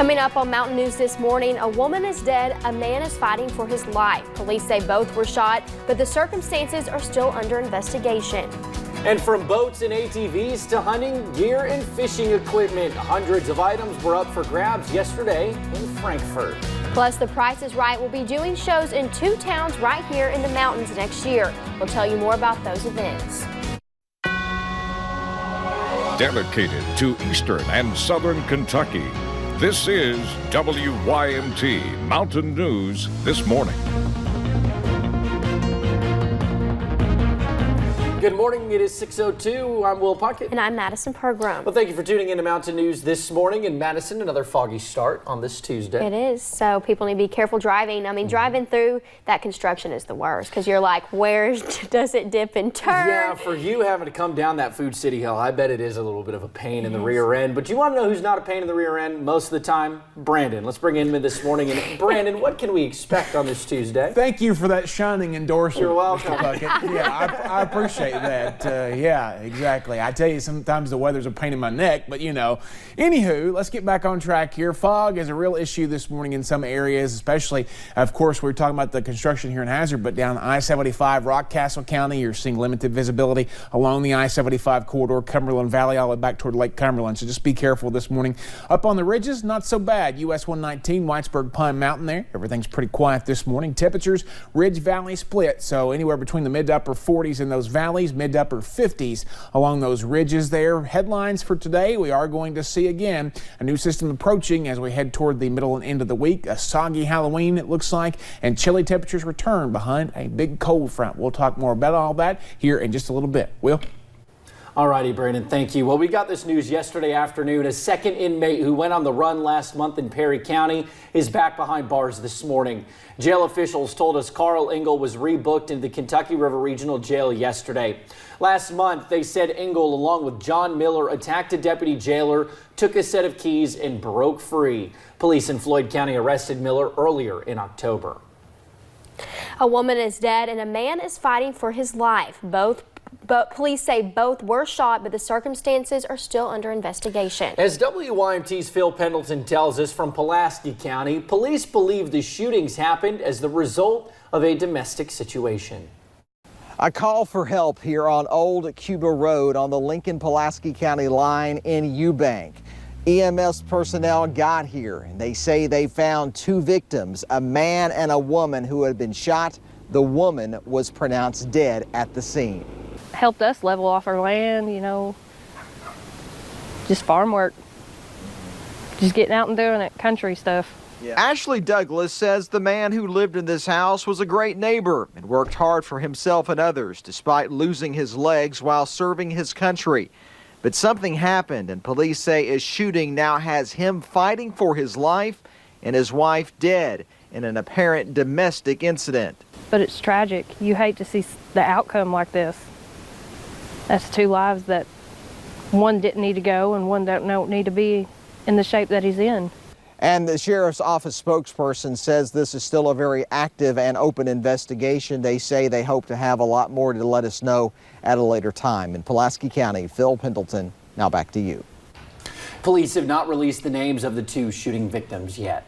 Coming up on Mountain News this morning, a woman is dead, a man is fighting for his life. Police say both were shot, but the circumstances are still under investigation. And from boats and ATVs to hunting gear and fishing equipment, hundreds of items were up for grabs yesterday in Frankfort. Plus, The Price is Right will be doing shows in 2 towns right here in the mountains next year. We'll tell you more about those events. Dedicated to Eastern and Southern Kentucky, this is WYMT Mountain News This Morning. Good morning, it is 6:02. I'm Will Puckett. And I'm Madison Pergram. Well, thank you for tuning in to Mountain News This Morning. In Madison, another foggy start on this Tuesday. It is, so people need to be careful driving. I mean, driving through that construction is the worst because you're like, where does it dip and turn? Yeah, for you having to come down that Food City Hill, I bet it is a little bit of a pain in the rear end. But you want to know who's not a pain in the rear end most of the time? Brandon. Let's bring him in this morning. And Brandon, what can we expect on this Tuesday? Thank you for that shining endorsement. You're welcome. Mr. Puckett. Yeah, I appreciate that. Yeah, exactly. I tell you, sometimes the weather's a pain in my neck, but you know. Anywho, let's get back on track here. Fog is a real issue this morning in some areas, especially, of course, we were talking about the construction here in Hazard, but down I-75, Rockcastle County, you're seeing limited visibility along the I-75 corridor, Cumberland Valley, all the way back toward Lake Cumberland. So just be careful this morning. Up on the ridges, not so bad. US 119, Whitesburg Pine Mountain there. Everything's pretty quiet this morning. Temperatures, Ridge Valley split, so anywhere between the mid to upper 40s in those valleys, mid to upper 50s along those ridges there. Headlines for today, we are going to see again a new system approaching as we head toward the middle and end of the week. A soggy Halloween, it looks like, and chilly temperatures return behind a big cold front. We'll talk more about all that here in just a little bit. Will? All righty, Brandon, thank you. Well, we got this news yesterday afternoon. A second inmate who went on the run last month in Perry County is back behind bars this morning. Jail officials told us Carl Engel was rebooked into the Kentucky River Regional Jail yesterday. Last month, they said Engel, along with John Miller, attacked a deputy jailer, took a set of keys, and broke free. Police in Floyd County arrested Miller earlier in October. A woman is dead and a man is fighting for his life. But police say both were shot, but the circumstances are still under investigation. As WYMT's Phil Pendleton tells us from Pulaski County, police believe the shootings happened as the result of a domestic situation. A call for help here on Old Cuba Road on the Lincoln-Pulaski County line in Eubank. EMS personnel got here and they say they found 2 victims, a man and a woman who had been shot. The woman was pronounced dead at the scene. Helped us level off our land, you know, just farm work, just getting out and doing it, country stuff. Yeah. Ashley Douglas says the man who lived in this house was a great neighbor and worked hard for himself and others despite losing his legs while serving his country. But something happened and police say a shooting now has him fighting for his life and his wife dead in an apparent domestic incident. But it's tragic. You hate to see the outcome like this. That's 2 lives that one didn't need to go and one don't need to be in the shape that he's in. And the sheriff's office spokesperson says this is still a very active and open investigation. They say they hope to have a lot more to let us know at a later time. In Pulaski County, Phil Pendleton, now back to you. Police have not released the names of the 2 shooting victims yet.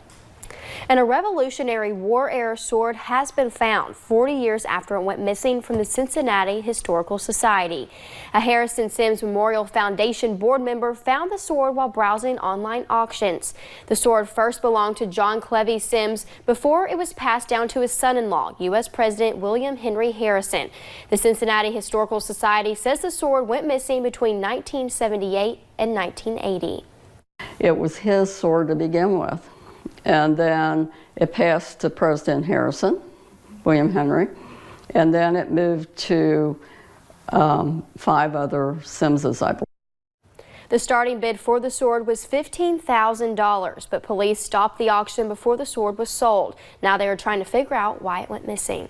And a Revolutionary War-era sword has been found 40 years after it went missing from the Cincinnati Historical Society. A Harrison Sims Memorial Foundation board member found the sword while browsing online auctions. The sword first belonged to John Clevey Sims before it was passed down to his son-in-law, U.S. President William Henry Harrison. The Cincinnati Historical Society says the sword went missing between 1978 and 1980. It was his sword to begin with. And then it passed to President Harrison, William Henry, and then it moved to 5 other Simses, I believe. The starting bid for the sword was $15,000, but police stopped the auction before the sword was sold. Now they are trying to figure out why it went missing.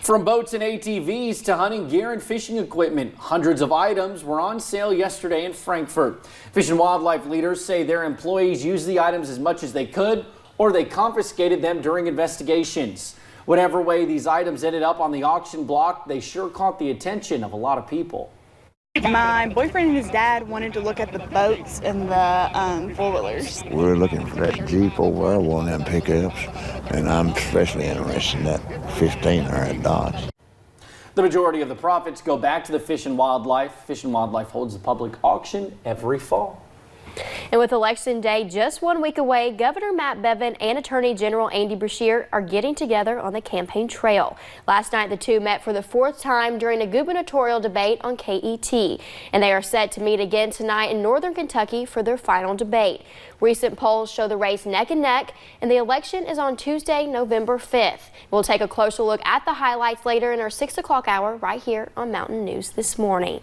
From boats and ATVs to hunting gear and fishing equipment, hundreds of items were on sale yesterday in Frankfort. Fish and Wildlife leaders say their employees used the items as much as they could, or they confiscated them during investigations. Whatever way these items ended up on the auction block, they sure caught the attention of a lot of people. My boyfriend and his dad wanted to look at the boats and the four-wheelers. We're looking for that Jeep over there, one of them pickups, and I'm especially interested in that 15 there at Dodge. The majority of the profits go back to the Fish and Wildlife. Fish and Wildlife holds a public auction every fall. And with Election Day just 1 week away, Governor Matt Bevin and Attorney General Andy Beshear are getting together on the campaign trail. Last night, the two met for the 4th time during a gubernatorial debate on KET, and they are set to meet again tonight in Northern Kentucky for their final debate. Recent polls show the race neck and neck, and the election is on Tuesday, November 5th. We'll take a closer look at the highlights later in our 6 o'clock hour right here on Mountain News This Morning.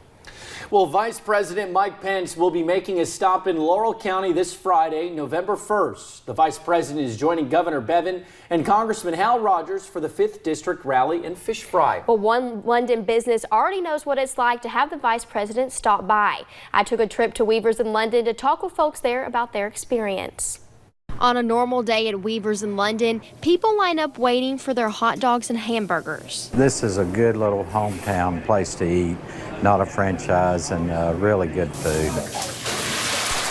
Well, Vice President Mike Pence will be making a stop in Laurel County this Friday, November 1st. The Vice President is joining Governor Bevin and Congressman Hal Rogers for the 5th District Rally and Fish Fry. Well, one London business already knows what it's like to have the Vice President stop by. I took a trip to Weavers in London to talk with folks there about their experience. On a normal day at Weavers in London, people line up waiting for their hot dogs and hamburgers. This is a good little hometown place to eat, not a franchise, and really good food.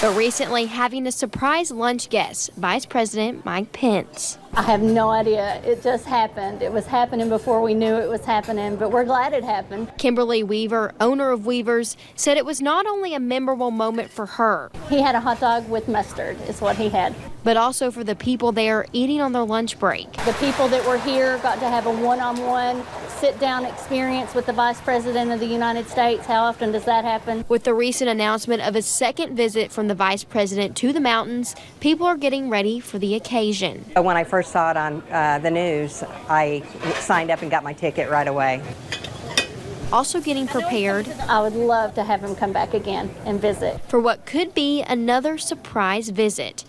But recently, having a surprise lunch guest, Vice President Mike Pence. I have no idea. It just happened. It was happening before we knew it was happening, but we're glad it happened. Kimberly Weaver, owner of Weavers, said it was not only a memorable moment for her. He had a hot dog with mustard is what he had. But also for the people there eating on their lunch break. The people that were here got to have a one-on-one sit-down experience with the Vice President of the United States. How often does that happen? With the recent announcement of a second visit from the Vice President to the mountains, people are getting ready for the occasion. When I first saw it on the news, I signed up and got my ticket right away. Also getting prepared. I would love to have him come back again and visit. For what could be another surprise visit.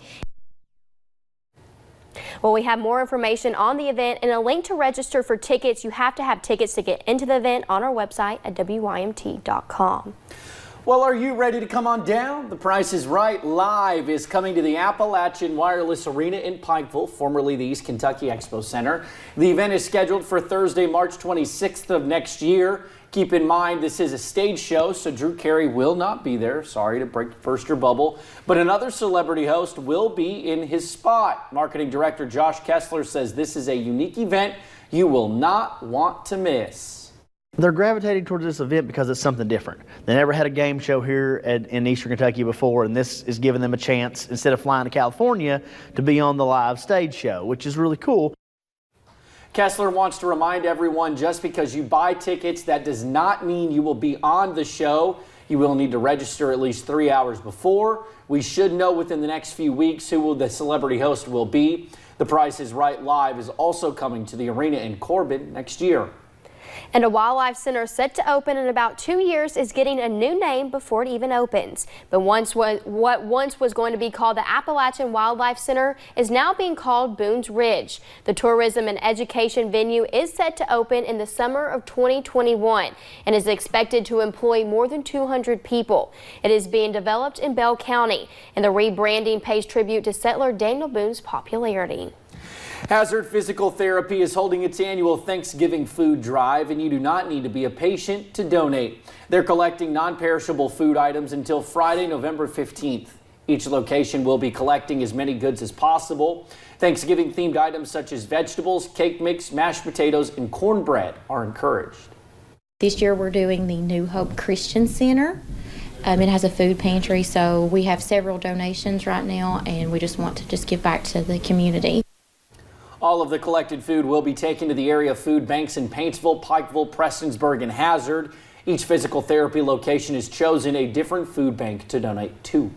Well, we have more information on the event and a link to register for tickets. You have to have tickets to get into the event on our website at WYMT.com. Well, are you ready to come on down? The Price is Right Live is coming to the Appalachian Wireless Arena in Pikeville, formerly the East Kentucky Expo Center. The event is scheduled for Thursday, March 26th of next year. Keep in mind, this is a stage show, so Drew Carey will not be there. Sorry to burst your bubble. But another celebrity host will be in his spot. Marketing Director Josh Kessler says this is a unique event you will not want to miss. They're gravitating towards this event because it's something different. They never had a game show here in Eastern Kentucky before, and this is giving them a chance, instead of flying to California, to be on the live stage show, which is really cool. Kessler wants to remind everyone, just because you buy tickets, that does not mean you will be on the show. You will need to register at least 3 hours before. We should know within the next few weeks who the celebrity host will be. The Price is Right Live is also coming to the arena in Corbin next year. And a wildlife center set to open in about 2 years is getting a new name before it even opens. But what once was going to be called the Appalachian Wildlife Center is now being called Boone's Ridge. The tourism and education venue is set to open in the summer of 2021 and is expected to employ more than 200 people. It is being developed in Bell County, and the rebranding pays tribute to settler Daniel Boone's popularity. Hazard Physical Therapy is holding its annual Thanksgiving food drive, and you do not need to be a patient to donate. They're collecting non-perishable food items until Friday, November 15th. Each location will be collecting as many goods as possible. Thanksgiving-themed items such as vegetables, cake mix, mashed potatoes, and cornbread are encouraged. This year we're doing the New Hope Christian Center. It has a food pantry, so we have several donations right now, and we just want to give back to the community. All of the collected food will be taken to the area food banks in Paintsville, Pikeville, Prestonsburg, and Hazard. Each physical therapy location has chosen a different food bank to donate to.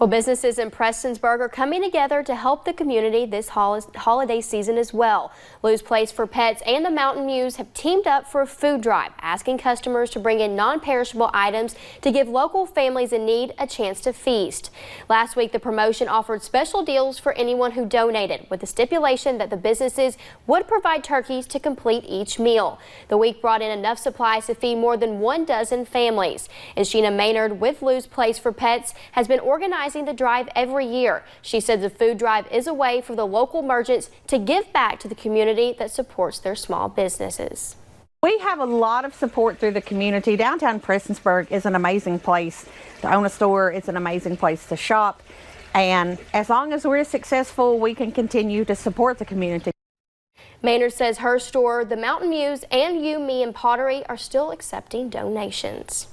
Well, businesses in Prestonsburg are coming together to help the community this holiday season as well. Lou's Place for Pets and the Mountain Muse have teamed up for a food drive, asking customers to bring in non-perishable items to give local families in need a chance to feast. Last week, the promotion offered special deals for anyone who donated, with the stipulation that the businesses would provide turkeys to complete each meal. The week brought in enough supplies to feed more than 12 families. And Sheena Maynard with Lou's Place for Pets has been organizing the drive every year. She said the food drive is a way for the local merchants to give back to the community that supports their small businesses. We have a lot of support through the community. Downtown Prestonsburg is an amazing place to own a store. It's an amazing place to shop. And as long as we're successful, we can continue to support the community. Maynard says her store, the Mountain Muse, and You, Me, and Pottery are still accepting donations.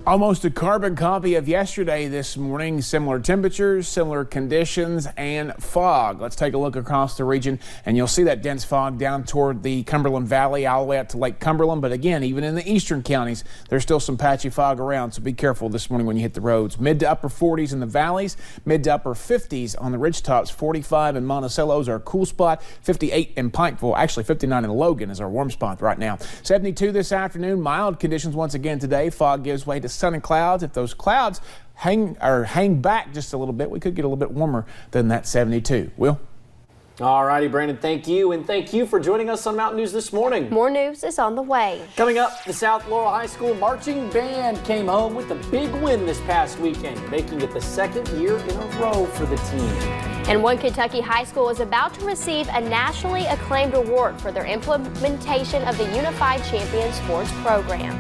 Almost a carbon copy of yesterday this morning. Similar temperatures, similar conditions, and fog. Let's take a look across the region, and you'll see that dense fog down toward the Cumberland Valley all the way up to Lake Cumberland. But again, even in the eastern counties, there's still some patchy fog around, so be careful this morning when you hit the roads. Mid to upper 40s in the valleys, mid to upper 50s on the ridgetops. 45 in Monticello is our cool spot. 58 in Pikeville. Actually, 59 in Logan is our warm spot right now. 72 this afternoon. Mild conditions once again today. Fog gives way to sun and clouds. If those clouds hang back just a little bit, we could get a little bit warmer than that 72. Will? All righty, Brandon, thank you. And thank you for joining us on Mountain News this morning. More news is on the way. Coming up, the South Laurel High School marching band came home with a big win this past weekend, making it the second year in a row for the team. And one Kentucky high school is about to receive a nationally acclaimed award for their implementation of the Unified Champion Sports Program.